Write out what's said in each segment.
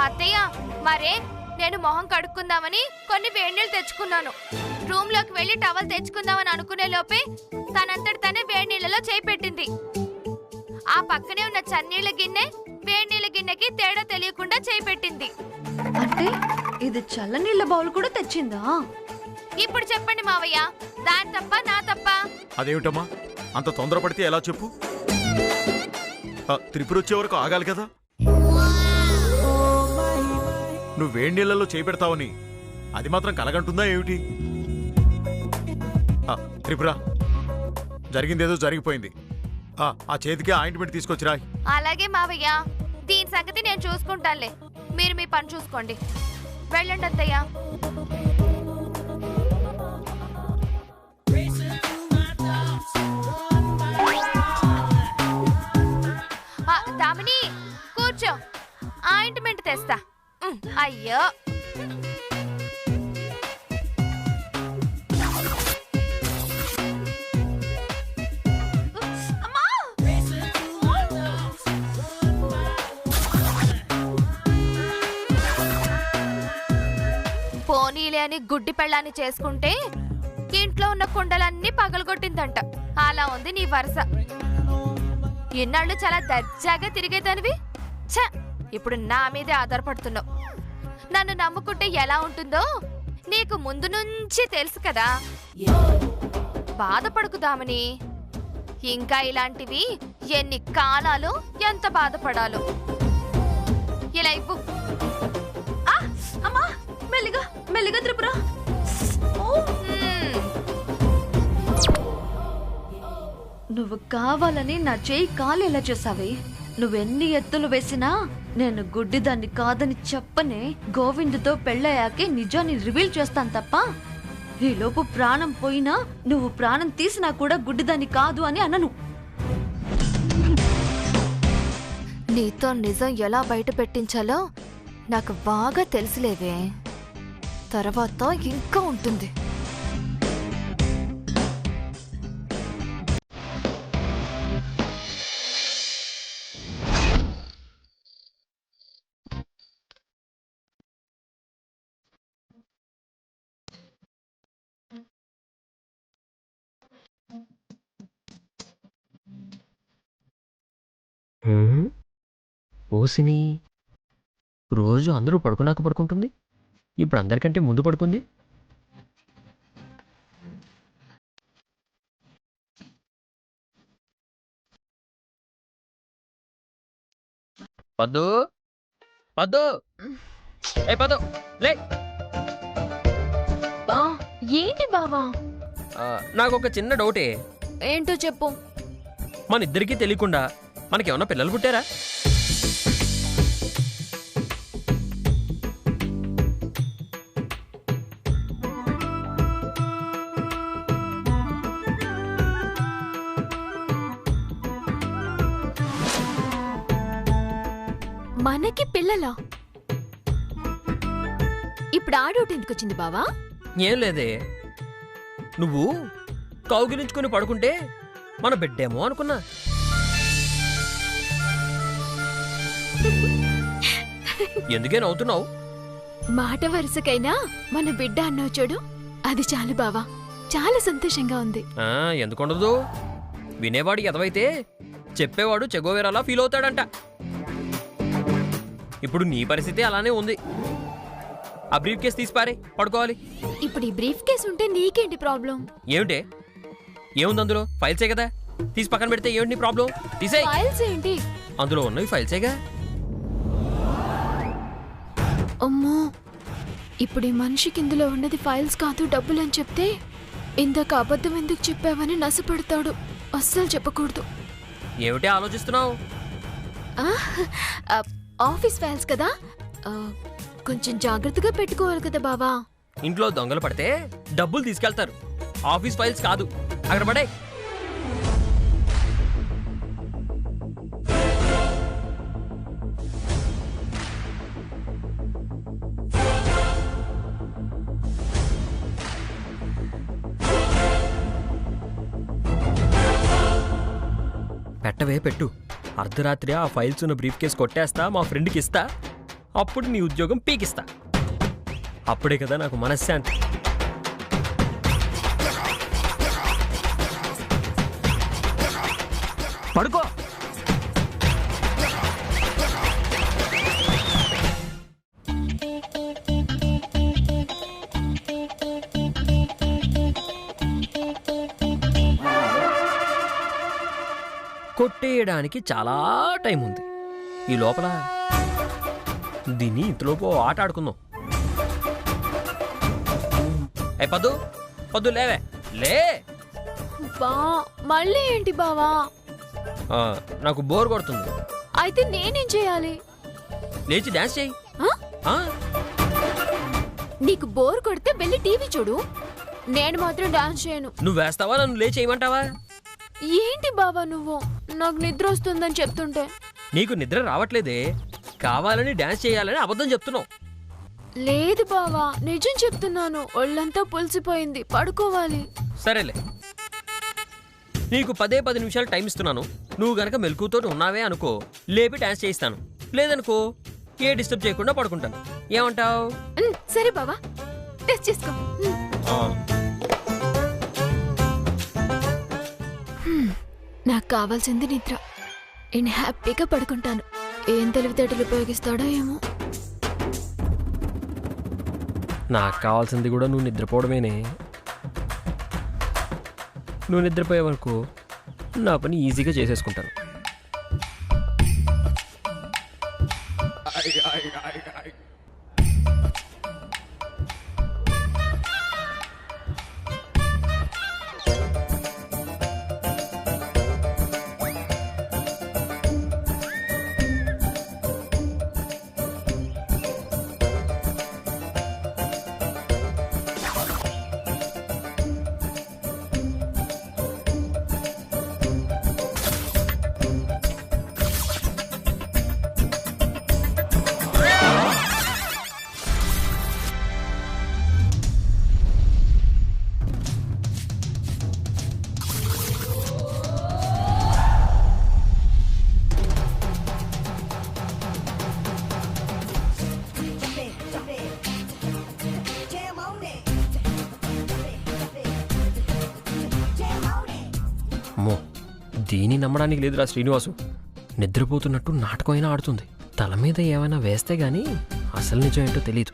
అత్తయ్య మరే నేను మొహం కడుక్కుందామని కొన్ని వేడినీళ్ళు తెచ్చుకున్నాను. రూమ్ లోకి వెళ్లి టవల్ తెచ్చుకుందామని అనుకునే లోపే తనంతటి తనే వేడినీళ్ళలో చేయి పెట్టింది. ఆ పక్కనే ఉన్న చన్నీళ్ల గిన్నె వేడినీళ్ళ గిన్నెకి తేడా తెలియకుండా చేయి పెట్టింది. అంటే ఇది చల్లనీళ్ళ బౌల్ కూడా తెచ్చిందా? ఇప్పుడు చెప్పండి మావయ్య, దాని తప్ప నా తప్ప? అదేమిటమ్మా అంత తొందరపడితే ఎలా చెప్పు? త్రిపుర వచ్చే వరకు ఆగాలి కదా. నువ్వు వేడి నీళ్ళలో చేపెడతావని అది మాత్రం కలగంటుందా ఏమిటి? త్రిపుర, జరిగిందేదో జరిగిపోయింది. ఆ చేతికి ఆయింట్మెంట్ తీసుకొచ్చిరా. అలాగే మావయ్య, దీని సంగతి నేను చూసుకుంటానులే. మీరు మీ పని చూసుకోండి. వెళ్ళండి అత్తయ్య. దామిని కూర్చో, ఆయింట్మెంట్ తెస్తా. అయ్యో పోనీలే అని గుడ్డి పెళ్ళాన్ని చేసుకుంటే ఇంట్లో ఉన్న కుండలన్నీ పగలగొట్టిందంట. అలా ఉంది నీ వరుస. ఎన్నాళ్ళు చాలా దర్జాగా తిరిగేదానివి, ఛ ఇప్పుడు నా మీదే ఆధారపడుతున్నావు. నన్ను నమ్ముకుంటే ఎలా ఉంటుందో నీకు ముందు నుంచి తెలుసు కదా. బాధపడుకుదామని ఇంకా ఇలాంటివి ఎన్ని కాలాలు ఎంత బాధపడాలో. ఇలా ఇవ్వు. అమ్మా మెల్లిగా మెల్లిగా త్రిపుర. నువ్వు కావాలని నా చేయి కాలేలా చేసావే. నువ్వెన్ని ఎత్తులు వేసినా నేను గుడ్డిదాన్ని కాదని చెప్పనే. గోవిందుతో పెళ్ళయ్యాకే నిజాన్ని రివీల్ చేస్తాను తప్ప ఈలోపు ప్రాణం పోయినా నువ్వు ప్రాణం తీసినా కూడా గుడ్డిదాన్ని కాదు అని అనను. నీతో నిజం ఎలా బయట పెట్టించాలో నాకు బాగా తెలుసులేవే. తర్వాత ఇంకా ఉంటుంది. ఓసిని రోజు అందరూ పడుకున్నాక పడుకుంటుంది, ఇప్పుడు అందరికంటే ముందు పడుకుంది. పద్దు పద్దు ఏ పద్దు లే. ఏంటి బావా? నాకు ఒక చిన్న డౌటే. ఏంటో చెప్పు. మన ఇద్దరికీ తెలియకుండా మనకేమన్నా పిల్లలు పుట్టారా? మనకి పిల్లలా? ఇప్పుడు ఆ డౌట్ ఎందుకు వచ్చింది బావా? ఏం లేదే, నువ్వు కౌగిలించుకుని పడుకుంటే మన బిడ్డేమో అనుకున్నా. ఎందుకే నవ్వుతున్నావు? మాట వరుసకైనా మన బిడ్డ అన్నావు చూడు, అది చాలు బావా. చాలా సంతోషంగా ఉంది. ఎందుకుండదు, వినేవాడు ఎదవైతే చెప్పేవాడు చెగోవేరలా ఫీల్ అవుతాడంట. ఇప్పుడు నీ పరిస్థితి అలానే ఉంది. ఆ బ్రీఫ్ కేసు తీసిపారే, పడుకోవాలి. ఇప్పుడు ఈ బ్రీఫ్ కేసు ఉంటే నీకేంటి ప్రాబ్లం? ఏమిటే, ఏముంది అందులో? ఫైల్సే కదా, తీసి పక్కన పెడితే ఏమిటి నీ ప్రాబ్లం? తీసే. ఫైల్స్ ఏంటి? అందులో ఉన్నవి ఫైల్సేగా. అమ్మో, ఇప్పుడు ఈ మనిషికి ఇందులో ఉన్నది ఫైల్స్ కాదు డబ్బులు అని చెప్తే ఇందాక అబద్ధం ఎందుకు చెప్పావని నసపడతాడు. అస్సలు చెప్పకూడదు. ఏమిటి ఆలోచిస్తున్నావు? ఆఫీస్ ఫైల్స్ కదా, కొంచెం జాగ్రత్తగా పెట్టుకోవాలి కదా బావా. ఇంట్లో దొంగలు పడితే డబ్బులు తీసుకెళ్తారు, ఆఫీస్ ఫైల్స్ కాదు. అక్కడ పడే. పెట్టవే పెట్టు. అర్ధరాత్రి ఆ ఫైల్స్ ఉన్న బ్రీఫ్ కేసు కొట్టేస్తా, మా ఫ్రెండ్కి ఇస్తా. అప్పుడు నీ ఉద్యోగం పీకిస్తా. అప్పుడే కదా నాకు మనశ్శాంతి. పడుకో. కొట్టేయడానికి చాలా టైం ఉంది. ఈ లోపల దీన్ని ఇంతలోపు ఆట ఆడుకుందాం. ఏ పద్దు, పద్దు లేవే, లే. మళ్ళీ ఏంటి బావా? నాకు బోర్ కొడుతుంది. అయితే నేనేం చేయాలి? లేచి డాన్స్ చేయి. నీకు బోర్ కొడితే వెళ్ళి టీవీ చూడు, నేను మాత్రం డాన్స్ చేయను. నువ్వు వేస్తావా, నన్ను లేచి చేయమంటావా? ఏంటి బావా నువ్వు? నాకు నిద్ర వస్తుందని చెప్తుంటే. నీకు నిద్ర రావట్లేదే, కావాలని డాన్స్ చేయాలని అబద్ధం చెప్తున్నావు. లేదు బావా, నిజం చెప్తున్నాను. ఒళ్ళంతా పులిసిపోయింది, పడుకోవాలి. సరేలే, నీకు 10 నిమిషాలు టైం ఇస్తున్నాను. నువ్వు గనక మెలకువతో ఉన్నావే అనుకో, లేపి డాన్స్ చేయిస్తాను. లేదనుకో, ఏ డిస్టర్బ్ చేయకుండా పడుకుంటాను. ఏమంటావు? సరే బావా, టెస్ట్ చేసుకో. నాకు కావాల్సింది నిద్ర. నేను హ్యాపీగా పడుకుంటాను. ఏం తెలివితేటలు ఉపయోగిస్తాడో ఏమో. నాకు కావాల్సింది కూడా నువ్వు నిద్రపోవడమేనే. నువ్వు నిద్రపోయే వరకు నా పని ఈజీగా చేసేసుకుంటాను. అమ్మో, దీన్ని నమ్మడానికి లేదురా శ్రీనివాసు. నిద్రపోతున్నట్టు నాటకం అయినా ఆడుతుంది. తల మీద ఏమైనా వేస్తే గానీ అసలు నిజం ఏంటో తెలీదు.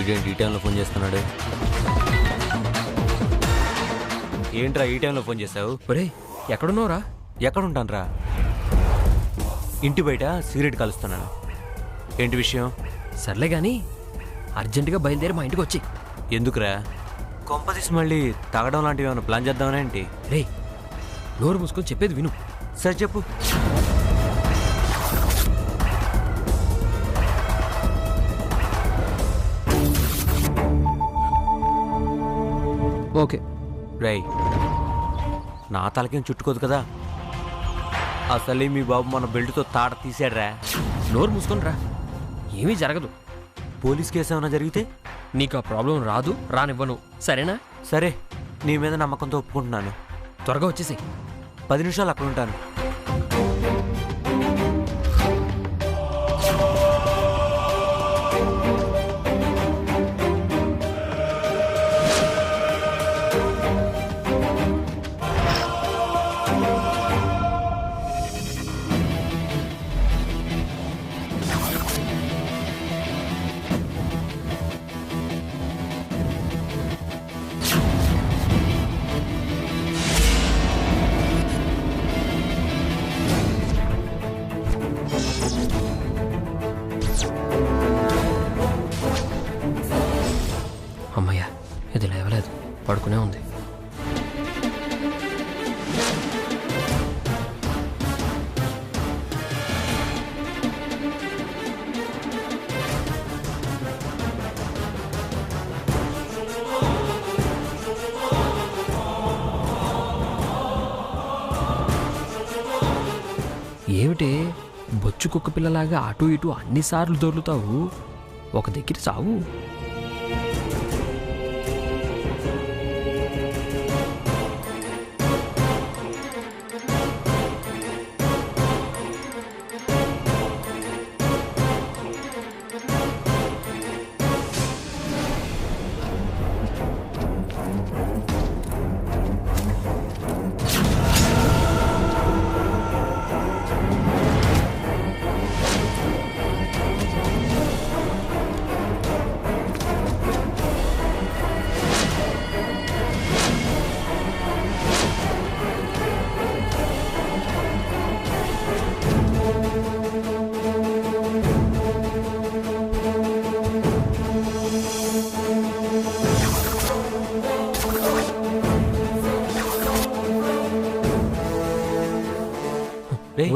వీడేంటి ఈ టైంలో ఫోన్ చేస్తున్నాడు? ఏంట్రా ఈ టైంలో ఫోన్ చేసావు? ఒరే, ఎక్కడున్నావురా? ఎక్కడుంటానురా? ఇంటి బయట సిగరెట్ కాలుస్తున్నాను. ఏంటి విషయం? సర్లే గాని అర్జెంటుగా బయలుదేరి మా ఇంటికి వచ్చి. ఎందుకురా? కొంపదీసి మళ్ళీ తాగడం లాంటివి ఏమైనా ప్లాన్ చేద్దామనే ఏంటి? రే, నోరు మూసుకొని చెప్పేది విను. సరే చెప్పు. ఓకే. రై, నా తలకేం చుట్టుకోదు కదా. అసలే మీ బాబు మన బెల్ట్తో తాట తీసాడ్రా. నోరు మూసుకొని రా, ఏమీ జరగదు. పోలీస్ కేసు ఏమైనా జరిగితే? నీకు ఆ ప్రాబ్లం రాదు, రానివ్వను. సరేనా? సరే, నీ మీద నమ్మకంతో ఒప్పుకుంటున్నాను. త్వరగా వచ్చేసి 10 నిమిషాలు అక్కడ ఉంటాను. పడుకునే ఉంది. ఏమిటి బొచ్చు కుక్క పిల్లలాగా అటు ఇటు అన్నిసార్లు దొర్లుతావు? ఒక దగ్గర సావు.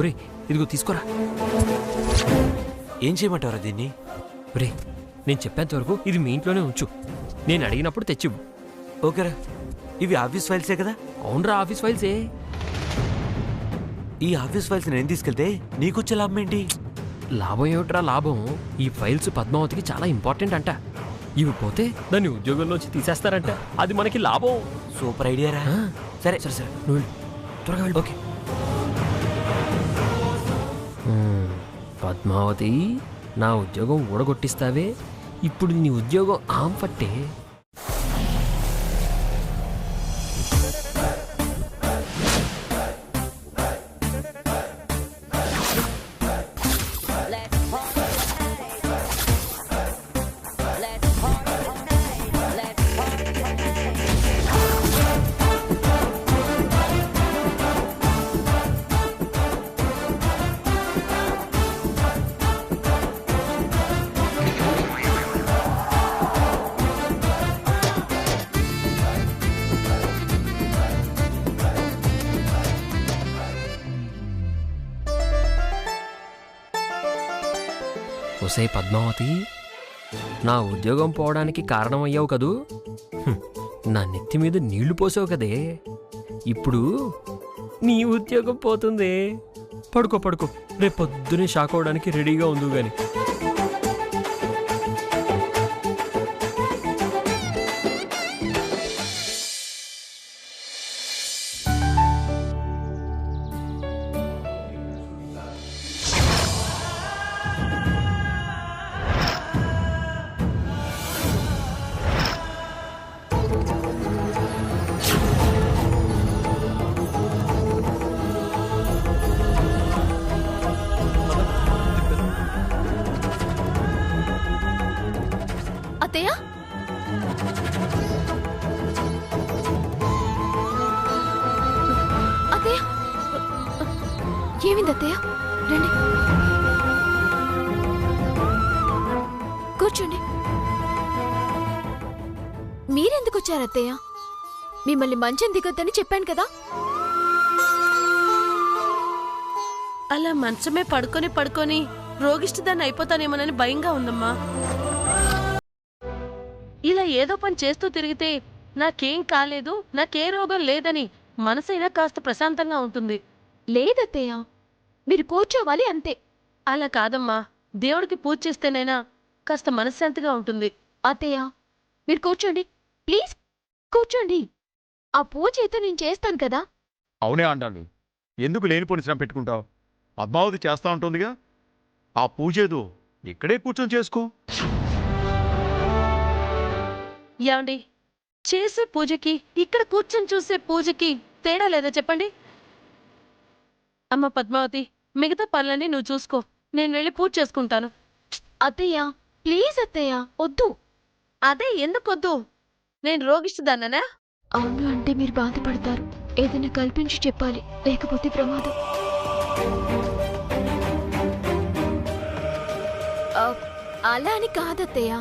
ఒరే ఇదిగో తీసుకోరా. ఏం చేయమంటారా దీన్ని? ఒరే నేను చెప్పేంత వరకు ఇది మీ ఇంట్లోనే ఉంచు. నేను అడిగినప్పుడు తెచ్చివ్వు. ఓకేరా. ఇవి ఆఫీస్ ఫైల్సే కదా? అవునరా, ఆఫీస్ ఫైల్సే. ఈ ఆఫీస్ ఫైల్స్ నేను తీసుకెళ్తే నీకొచ్చే లాభం ఏంటి? లాభం ఏమిట్రా లాభం? ఈ ఫైల్స్ పద్మావతికి చాలా ఇంపార్టెంట్ అంట. ఇవి పోతే దాన్ని ఉద్యోగంలోంచి తీసేస్తారంట. అది మనకి లాభం. సూపర్ ఐడియా రా. సరే సరే సరే నువ్వు వెళ్ళు. త్వరగా వెళ్ళు. ఓకే. పద్మావతి, నా ఉద్యోగం ఊడగొట్టిస్తావే. ఇప్పుడు నీ ఉద్యోగం ఆంపట్టే. ఒసే పద్మావతి, నా ఉద్యోగం పోవడానికి కారణమయ్యావు కదూ. నా నెత్తి మీద నీళ్లు పోసావు కదే. ఇప్పుడు నీ ఉద్యోగం పోతుంది. పడుకో పడుకో. రేపు పొద్దునే షాక్ అవడానికి రెడీగా ఉండు గాని. అత్తయ్య, అత్తయ్య, ఏమింది అత్తయ్య? రండి కూర్చోండి. మీరెందుకు వచ్చారు అత్తయ్య? మిమ్మల్ని మంచం దిగొద్దని చెప్పాను కదా. అలా మంచమే పడుకొని పడుకొని రోగిష్టిదాన్ని అయిపోతానేమోనని భయంగా ఉందమ్మా. ఇలా ఏదో పని చేస్తూ తిరిగితే నాకేం కాలేదు, నాకే రోగం లేదని మనసైనా కాస్త ప్రశాంతంగా ఉంటుంది. లేదత్తయ్య, మీరు కూర్చోవాలి అంతే. అలా కాదమ్మా, దేవుడికి పూజ చేస్తేనైనా కాస్త మనశ్శాంతిగా ఉంటుంది. అత్తయ్య, మీరు కూర్చోండి ప్లీజ్, కూర్చోండి. ఆ పూజ అయితే నేను చేస్తాను కదా. అవునే అండాలి. ఎందుకు లేనిపోని శ్రమ పెట్టుకుంటావు? పద్మావతి చేస్తా ఉంటుందిగా. ఆ పూజ ఏదో ఇక్కడే కూర్చొని చేసుకో. ఏమండి, చేసే పూజకి ఇక్కడ కూర్చొని చూసే పూజకి తేడా లేదా చెప్పండి? అమ్మ పద్మావతి, మిగతా పనులన్నీ నువ్వు చూసుకో, నేను వెళ్ళి పూజ చేసుకుంటాను. అత్తయ్య ప్లీజ్ అత్తయ్య, వద్దు. అదే ఎందుకొద్దు? నేను రోగిస్తుందానా? అవును అంటే మీరు బాధపడతారు. ఏదైనా కల్పించి చెప్పాలి, లేకపోతే ప్రమాదం. అలా అని కాదత్తయ్య,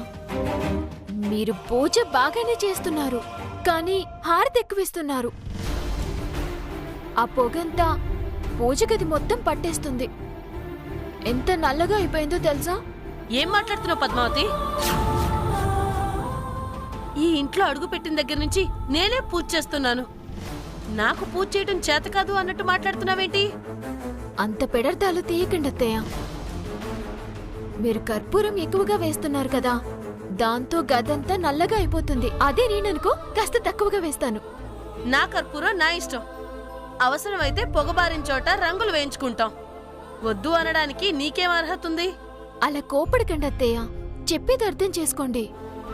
మీరు పూజ బాగానే చేస్తున్నారు. కానీ హారతి ఎక్కువిస్తున్నారు. ఆ పొగంతా పూజ గది మొత్తం పట్టేస్తుంది. ఎంత నల్లగా అయిపోయిందో తెలుసా? ఏం మాట్లాడుతున్నావు పద్మావతి? ఈ ఇంట్లో అడుగు పెట్టిన దగ్గర నుంచి నేనే పూజ చేస్తున్నాను. నాకు పూజ చేయడం చేత కాదు అన్నట్టు మాట్లాడుతున్నావేంటి? అంత పెడర్థాలు తీయకండి అత్తయ్య. మీరు కర్పూరం ఎక్కువగా వేస్తున్నారు కదా, దాంతో గదంతా నల్లగా అయిపోతుంది. అదే నేననుకో కాస్త తక్కువగా వేస్తాను. నా కర్పూరం నా ఇష్టం. అవసరమైతే పొగబారిన చోట రంగులు వేయించుకుంటాం. వద్దు అనడానికి నీకేం అర్హత ఉంది? అలా కోపడకండి అత్తయ్య, చెప్పేది అర్థం చేసుకోండి.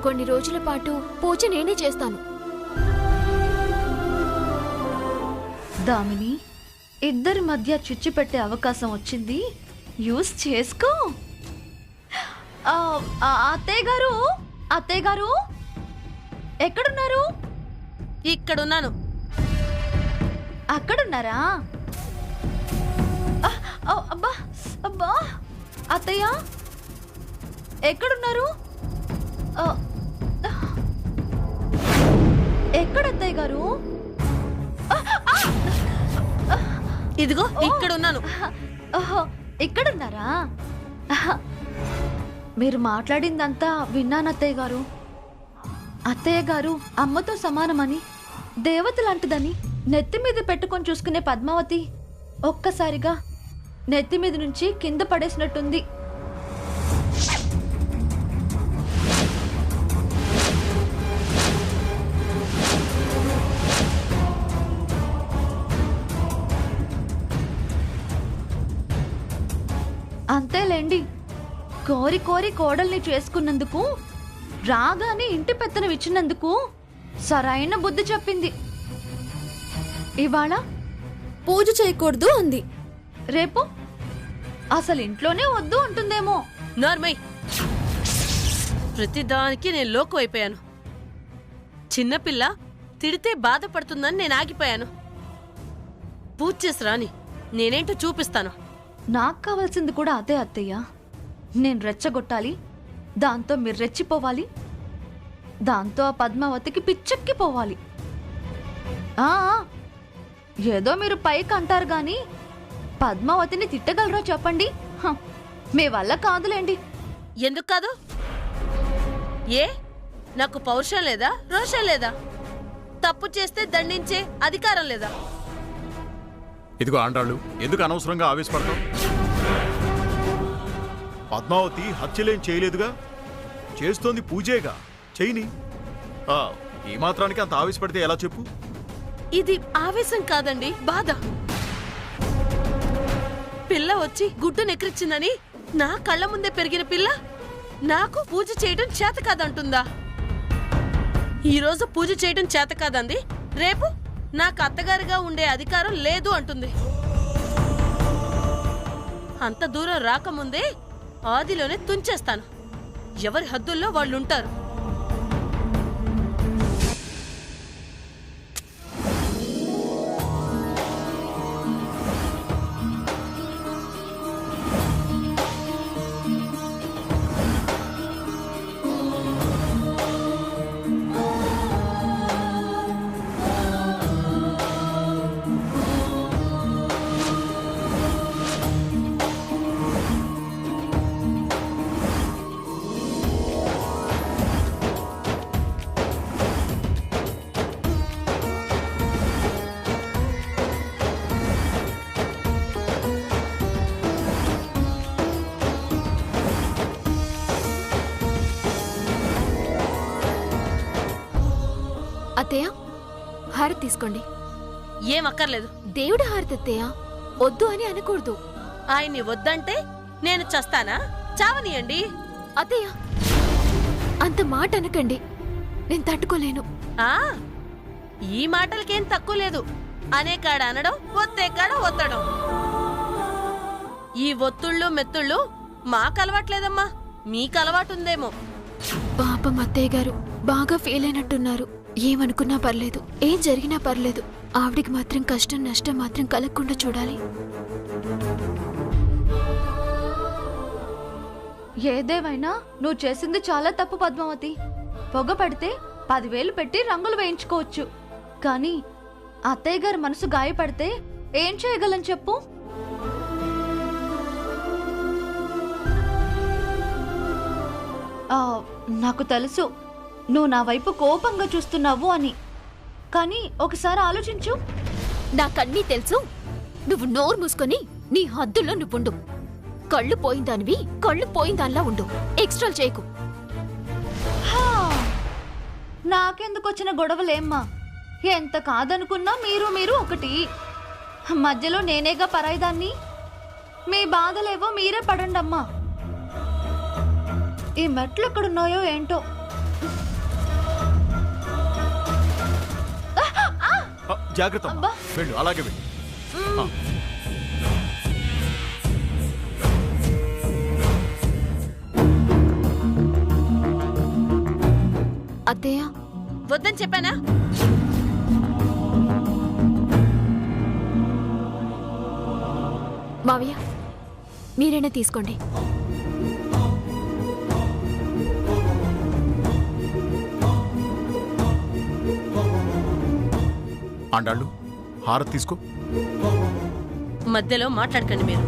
కొన్ని రోజుల పాటు పూజ నేనే చేస్తాను. దామిని, ఇద్దరి మధ్య చిచ్చు పెట్టే అవకాశం వచ్చింది, యూస్ చేసుకో. అత్తయ్య గారు, అత్తయ్య గారు ఎక్కడున్నారు? ఇక్కడున్నాను. అక్కడున్నారా? అబ్బా అబ్బా, అత్తయ్య ఎక్కడున్నారు? ఎక్కడ అత్తయ్య గారు? ఇదిగో ఇక్కడున్నాను. ఇక్కడున్నారా? మీరు మాట్లాడిందంతా విన్నాను అత్తయ్య గారు. అత్తయ్య గారు అమ్మతో సమానమని, దేవత లాంటిదని నెత్తి మీద పెట్టుకొని చూసుకునే పద్మావతి ఒక్కసారిగా నెత్తి మీద నుంచి కింద పడేసినట్టుంది. అంతేలేండి, కోరి కోరి కోడల్ని చేసుకున్నందుకు, రాగానే ఇంటి పెత్తనం ఇచ్చినందుకు సరైన బుద్ధి చెప్పింది. ఇవాళ పూజ చేయకూడదు అంది. రేపు అసలు ఇంట్లోనే వద్దు అంటుందేమో. నార్మల్, ప్రతిదానికి నేను లోకు అయిపోయాను. చిన్నపిల్ల తిడితే బాధపడుతుందని నేను ఆగిపోయాను. పూజ చేసి రాని, నేనేంటో చూపిస్తాను. నాకు కావాల్సింది కూడా అదే అత్తయ్య. నేను రెచ్చగొట్టాలి, దాంతో మీరు రెచ్చిపోవాలి, దాంతో ఆ పద్మావతికి పిచ్చెక్కిపోవాలి. ఏదో మీరు పైకి అంటారు గాని పద్మావతిని తిట్టగలరో చెప్పండి? మీ వల్ల కాదులేండి. ఎందుకు కాదు? ఏ నాకు పౌరుషం లేదా, రోషం లేదా? తప్పు చేస్తే దండించే అధికారం లేదా? ఇదిగో ఆండాళ్ళు, ఎందుకు అనవసరంగా ఆవేశపడతావు? పద్మావతి హత్యలేం చేయలేదుగా, చేస్తోంది పూజేగా, చేయని. ఈ మాత్రానికి అంత ఆవేశపడితే ఎలా చెప్పు? ఇది ఆవేశం కాదండి, బాధ. పిల్ల వచ్చి గుడ్డు నెక్కిరిచ్చిందని నా కళ్ళ ముందే పెరిగిన పిల్ల నాకు పూజ చేయడం చేత కాదంటుందా? ఈరోజు పూజ చేయడం చేత కాదంది, రేపు నాకు అత్తగారిగా ఉండే అధికారం లేదు అంటుంది. అంత దూరం రాకముందే ఆదిలోనే తుంచేస్తాను. ఎవరి హద్దుల్లో వాళ్ళుంటారు. అత్తయ్య, హారతి తీసుకోండి. ఏం అక్కర్లేదు. దేవుడి హారతి అత్తయ్య, వద్దు అని అనకూడదు. ఆయన్ని వద్దంటే నేను చస్తానా? చావనియండి. అత్తయ్య, అంత మాట అనకండి, నేను తట్టుకోలేను. ఈ మాటలకేం తక్కువ లేదు. అనే కాడ అనడం, ఒత్తే కాడ ఒత్తడం. ఈ ఒత్తుళ్ళు మెత్తుళ్ళు మాకు అలవాట్లేదమ్మా, మీకు అలవాటుందేమో. పాపం అత్తయ్య గారు బాగా ఫీల్ అయినట్టున్నారు. ఏమనుకున్నా పర్లేదు, ఏం జరిగినా పర్లేదు, ఆవిడికి మాత్రం కష్టం నష్టం మాత్రం కలగకుండా చూడాలి. ఏదేమైనా నువ్వు చేసింది చాలా తప్పు పద్మావతి. పొగ పడితే 10,000 పెట్టి రంగులు వేయించుకోవచ్చు. కానీ అత్తయ్య గారి మనసు గాయపడితే ఏం చేయగలం చెప్పు? నాకు తెలుసు నువ్వు నా వైపు కోపంగా చూస్తున్నావు అని, కానీ ఒకసారి ఆలోచించు. నాకన్నీ తెలుసు. నువ్వు నోరు మూసుకొని నీ హద్దుల్లో నువ్వుండు. కళ్ళు పోయిందానివి కళ్ళు పోయిందానిలా ఉండు. ఎక్స్ట్రాలు చేయకు. హా, నాకెందుకు వచ్చిన గొడవలేమ్మా? ఎంత కాదనుకున్నా మీరు ఒకటి. మధ్యలో నేనేగా పరాయిదాన్ని. మీ బాధలేవో మీరే పడండమ్మా. ఈ మెట్లు ఎక్కడున్నాయో ఏంటో. జాగ్రత్త అబ్బా. వెళ్ళు, అలాగే వెళ్ళు. అత్తయ్య, వద్దని చెప్పానా? మావయ్య మీరైనా తీసుకోండి. ఆండాళ్ళు హారతి తీసుకో. మధ్యలో మాట్లాడకండి మీరు.